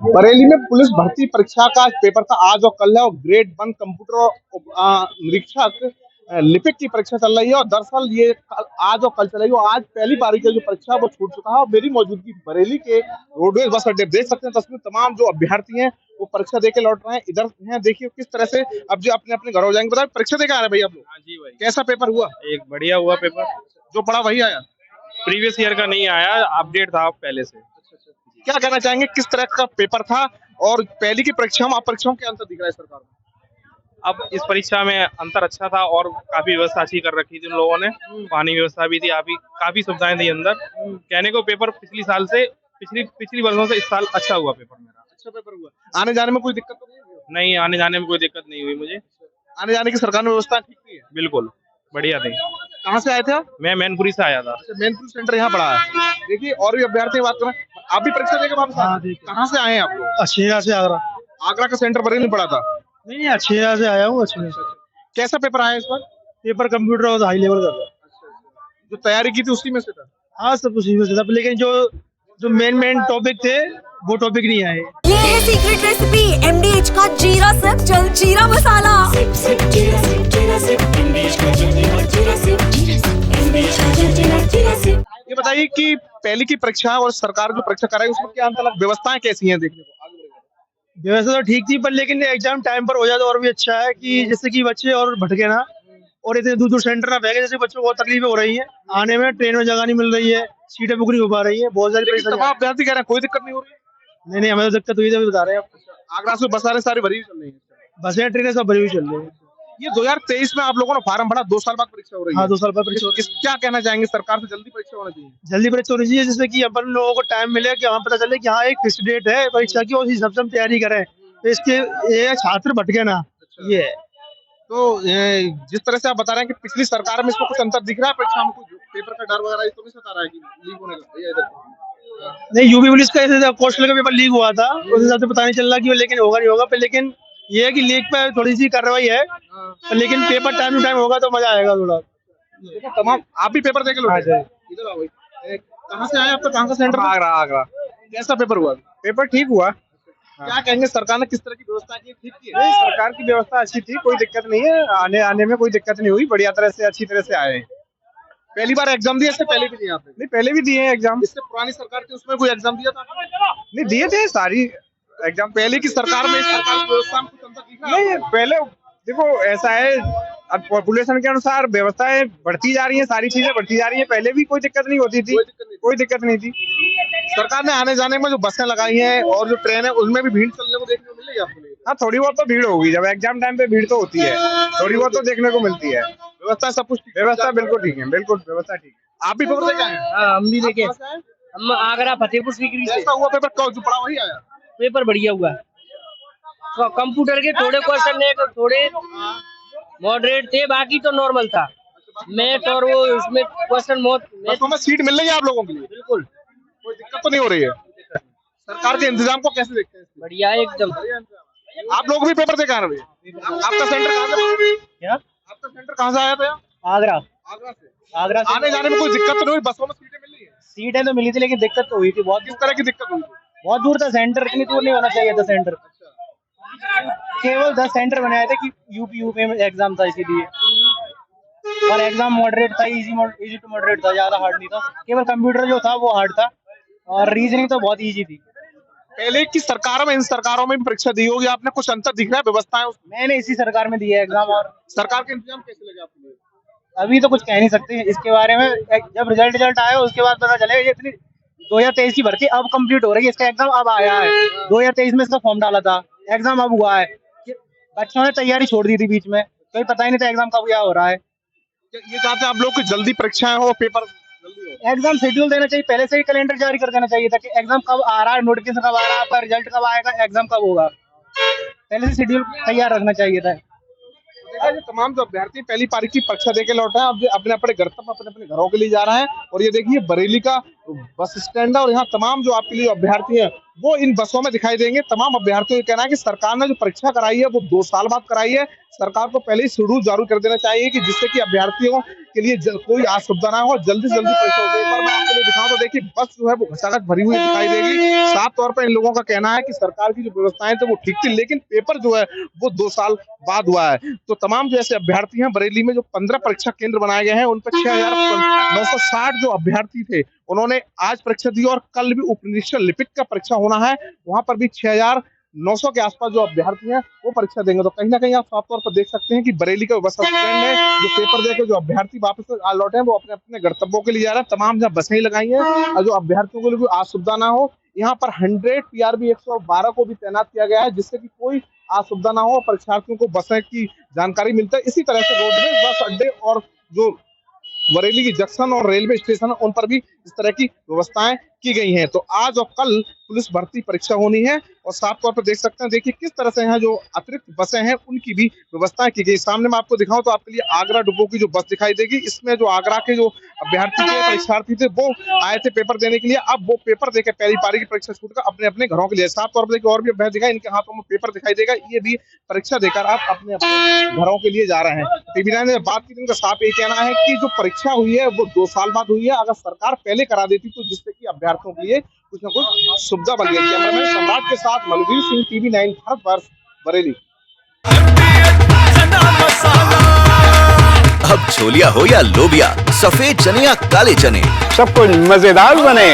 बरेली में पुलिस भर्ती परीक्षा का पेपर था आज और कल है और ग्रेड 1 कंप्यूटर निरीक्षक लिपिक की परीक्षा चल रही है और दरअसल ये आज और कल चलेगी और आज पहली बारी की जो परीक्षा वो छूट चुका है और मेरी मौजूदगी बरेली के रोडवेज बस अड्डे देख सकते हैं तस्वीर तमाम जो अभ्यर्थी हैं वो परीक्षा देके लौट रहे हैं इधर हैं देखिए किस तरह से अब जो अपने अपने घरों जाएंगे बताओ परीक्षा देके आ रहे हैं भैया आप लोग। हाँ जी भाई, कैसा पेपर हुआ? एक बढ़िया हुआ पेपर। जो पढ़ा वही आया? प्रीवियस ईयर का नहीं आया, अपडेट था पहले से। क्या कहना चाहेंगे किस तरह का पेपर था और पहली की परीक्षा में आप परीक्षाओं के अंतर दिख रहा है सरकार में? अब इस परीक्षा में अंतर अच्छा था और काफी व्यवस्था अच्छी कर रखी थी उन लोगों ने। पानी व्यवस्था भी थी, काफी सुविधाएं थी अंदर। कहने को पेपर पिछली साल से पिछली वर्षों से इस साल अच्छा हुआ पेपर मेरा। अच्छा पेपर हुआ। आने जाने में कोई दिक्कत तो नहीं हुई? नहीं, आने जाने में कोई दिक्कत नहीं हुई मुझे। आने जाने की सरकार ने व्यवस्था ठीक की है? बिल्कुल बढ़िया थी। कहाँ से आए थे आप? मैं मैनपुरी से आया था। मैनपुरी सेंटर यहाँ पड़ा है। देखिए और भी अभ्यर्थी बात करें, आप भी परीक्षा देकर वापस आए? कहाँ से आए हैं आप लोग? अच्छिया से आगरा। आगरा का सेंटर बरेली पड़ा था? नहीं, अच्छिया से आया हूँ। अच्छे से। कैसा पेपर आया इस बार? पेपर कंप्यूटर और हाई लेवल कर रहा। जो तैयारी की थी उसी में से था? हाँ, सब उसी में से था, लेकिन जो मेन टॉपिक थे वो टॉपिक नहीं आए। ये है सीक्रेट रेसिपी MDH का जीरा सिर्फ जल जीरा मसाला। ये बताइए कि पहली की परीक्षा और सरकार जो परीक्षा कराई उसमें क्या अंतर लगा? व्यवस्थाएं कैसी हैं देखने को? व्यवस्था तो ठीक थी, पर लेकिन एग्जाम टाइम पर हो जाए तो और भी अच्छा है कि जैसे कि बच्चे और भटके ना और इतने दूर दूर सेंटर ना बैठे। जैसे बच्चों को बहुत तकलीफें हो रही है आने में, ट्रेन में जगह नहीं मिल रही है, सीटें बुक नहीं हो पा रही है, बहुत सारी परेशानी। अभ्यर्थी कह रहे हैं कोई दिक्कत नहीं हो रही? नहीं, हमें तो दिक्कत हुई थी, अभी बता रहे हैं आप। आगरा से बसें सारी भरी चल रही है? बसें ट्रेनें सब भरी हुई चल रही है। ये 2023 में आप लोगों ने फॉर्म भरा, 2 साल बाद परीक्षा हो रही है। हाँ, 2 साल बाद परीक्षा हो रही है। क्या कहना चाहेंगे सरकार से जल्दी परीक्षा होना चाहिए? जल्दी परीक्षा होनी चाहिए जिससे कि अपन लोगों को टाइम मिले कि हाँ पता चले कि हाँ एक फिक्स डेट है परीक्षा की और उस हिसाब से हम तैयारी करें, तो इसके ये छात्र भटके ना। ये है तो जिस तरह से आप बता रहे हैं कि पिछली सरकार में इसमें कुछ अंतर दिख रहा है परीक्षा में, कुछ पेपर का डर वगैरह तो नहीं सता रहा है कि लीक होने का? भैया इधर नहीं, यूपी पुलिस का ऐसे कौशल का पेपर लीक हुआ था, उस हिसाब से पता नहीं चल रहा कि लेकिन होगा नहीं होगा पर, लेकिन ये है कि लीक पे थोड़ी सी कार्रवाई है, पर लेकिन पेपर टाइम टू टाइम होगा तो मजा आएगा थोड़ा। तमाम आप भी पेपर देके लौटे? इधर आओ भाई। कहाँ से आए आपका? कहाँ का सेंटर? आगरा। कैसा पेपर हुआ? पेपर ठीक हुआ। क्या कहेंगे सरकार ने किस तरह की व्यवस्था की? ठीक की है? नहीं, सरकार की व्यवस्था अच्छी थी, कोई दिक्कत नहीं है। आने में कोई दिक्कत नहीं हुई, बढ़िया तरह से अच्छी तरह से आए। पहली बार एग्जाम दिया? इससे पहले भी दिए आपने? नहीं, पहले भी दिए हैं एग्जाम। इससे पुरानी सरकार थी उसमें कोई एग्जाम दिया था? नहीं, दिए थे सारी एग्जाम। पहले की सरकार में इस सरकार की व्यवस्था में कुछ अंतर दिख रहा है? नहीं, पहले देखो ऐसा है, अब पॉपुलेशन के अनुसार व्यवस्थाएं बढ़ती जा रही हैं, सारी चीजें बढ़ती जा रही हैं। पहले भी कोई दिक्कत नहीं होती थी, कोई दिक्कत नहीं थी। सरकार ने आने जाने में जो बसें लगाई हैं और जो ट्रेन है उनमें भी भीड़ चलने को देखने को मिलेगी आपको? हाँ, थोड़ी बहुत तो भीड़ होगी, जब एग्जाम टाइम पे भीड़ तो होती है, थोड़ी बहुत तो देखने को मिलती है। व्यवस्था सब कुछ? व्यवस्था बिल्कुल ठीक है, बिल्कुल व्यवस्था ठीक है। आप भी पेपर देके आए हैं? हाँ, हम भी देखे। आप कहाँ से आए? हम आगरा फतेहपुर सीकरी से। कैसा हुआ पेपर? जो पढ़ा वही आया? पेपर बढ़िया हुआ। तो कंप्यूटर के थोड़े क्वेश्चन ने थोड़े मॉडरेट थे, बाकी तो नॉर्मल था। मैथ और वो उसमें क्वेश्चन बसों में सीट मिल रही है आप लोगों के लिए? बिल्कुल। कोई दिक्कत तो नहीं हो रही है? सरकार के इंतजाम को कैसे देखते हैं? बढ़िया एकदम। आप लोग भी पेपर देके आ रहे हैं? आपका सेंटर कहाँ से? क्या? आपका सेंटर कहाँ से आया था? आगरा। आगरा से? आगरा से आने जाने में कोई दिक्कत तो नहीं हुई? बसों में सीटें मिल रही है? सीटें तो मिली थी, लेकिन दिक्कत तो हुई थी बहुत। किस तरह की दिक्कत हुई? बहुत दूर था सेंटर, इतनी दूर नहीं होना चाहिए था सेंटर। केवल 10 सेंटर बनाए थे कि यूपी में एग्जाम था इसीलिए, और एग्जाम मॉडरेट था, इजी टू मॉडरेट था, ज्यादा हार्ड नहीं था। केवल कंप्यूटर जो था वो हार्ड था और रीजनिंग तो बहुत इजी थी। पहले की सरकारों में इन सरकारों में भी परीक्षा दी होगी आपने, कुछ अंतर दिख रहा है व्यवस्थाएं उसमें? मैंने इसी सरकार में दिया एग्जाम। और सरकार के इंतजाम कैसे लगे आपको? अभी तो कुछ कह नहीं सकते इसके बारे में, जब रिजल्ट आया उसके बाद पता चलेगा। ये इतनी 2023 की भर्ती अब कंप्लीट हो रही है, इसका एग्जाम अब आया है। 2023 में इसका फॉर्म डाला था, एग्जाम अब हुआ है। बच्चों ने तैयारी छोड़ दी थी बीच में, कोई पता ही नहीं था एग्जाम कब क्या हो रहा है। ये चाहते हैं आप लोग कि जल्दी परीक्षाएं हो, पेपर जल्दी हो? एग्जाम शेड्यूल देना चाहिए, पहले से ही कैलेंडर जारी कर देना चाहिए था कि एग्जाम कब आ रहा है, नोटिफिकेशन कब आ रहा है, आपका रिजल्ट कब आएगा, एग्जाम कब होगा। पहले से शेड्यूल तैयार रखना चाहिए था। देखा ये तमाम जो अभ्यर्थी पहली पारी की परीक्षा देके लौटे हैं, अब अपने अपने घर तक अपने अपने घरों के लिए जा रहे हैं। और ये देखिए बरेली का बस स्टैंड है और यहाँ तमाम जो आपके लिए अभ्यर्थी हैं वो इन बसों में दिखाई देंगे। तमाम अभ्यर्थियों का कहना है कि सरकार ने जो परीक्षा कराई है वो 2 साल बाद कराई है। सरकार को पहले ही शेड्यूल जारी कर देना चाहिए कि जिससे कि अभ्यर्थियों के लिए कोई असुविधा ना हो, जल्दी से जल्दी परीक्षा हो। एक बार मैं आपको दिखाऊं तो देखिए बस जो है वो घसाघस भरी हुई दिखाई देगी। साफ तौर पर इन लोगों का कहना है कि सरकार की जो व्यवस्थाएं थे वो ठीक थी, लेकिन पेपर जो है वो 2 साल बाद हुआ है। तो तमाम जो ऐसे अभ्यर्थी हैं बरेली में जो 15 परीक्षा केंद्र बनाए गए हैं, उन पर 6,960 जो अभ्यर्थी थे उन्होंने आज परीक्षा दी और कल भी उप निरीक्षक लिपिक का परीक्षा होना है, वहां पर भी 6,900 के आसपास जो अभ्यर्थी हैं वो परीक्षा देंगे। तो कहीं ना कहीं आप साफ तौर पर देख सकते हैं कि बरेली का बस स्टैंड है, जो पेपर देकर जो अभ्यर्थी वापस लौटे हैं वो अपने अपने गंतव्यों के लिए जा रहे हैं। तमाम जहाँ बसें लगाई हैं और जो अभ्यर्थियों के लिए कोई असुविधा ना हो, यहाँ पर 100 PRB 112 को भी तैनात किया गया है, जिससे कि कोई असुविधा ना हो, परीक्षार्थियों को बसें की जानकारी मिलता है। इसी तरह से रोडवेज बस अड्डे और जो बरेली की जंक्शन और रेलवे स्टेशन उन पर भी इस तरह की व्यवस्थाएं की गई हैं। तो आज और कल पुलिस भर्ती परीक्षा होनी है और साफ तौर पर देख सकते हैं, देखिए किस तरह से यहाँ जो अतिरिक्त बसें हैं उनकी भी व्यवस्थाएं की गई। सामने मैं आपको दिखाऊं तो आपके लिए आगरा डिपो की जो बस दिखाई देगी, इसमें जो आगरा के जो अभ्यर्थी थे, परीक्षार्थी थे, वो आए थे पेपर देने के लिए। अब वो पेपर देकर पहली पारी की परीक्षा छूटकर अपने अपने घरों के लिए, साफ तौर पर देखिए और भी अभ्यर्थी दिखाई, इनके हाथों में पेपर दिखाई देगा, ये भी परीक्षा देकर आप अपने अपने घरों के लिए जा रहे हैं। टीवी9 ने बात की, उनका साफ ये कहना है कि जो परीक्षा हुई है वो 2 साल बाद हुई है। अगर सरकार पहले करा देती तो जिससे कि अभ्यर्थियों के लिए कुछ न कुछ सुविधा बन गई। कैमरामैन सम्राट के साथ मनवीर सिंह, टीवी9 भारतवर्ष, बरेली। अब छोलिया हो या लोबिया, सफेद चने या काले चने, सब कुछ मजेदार बने।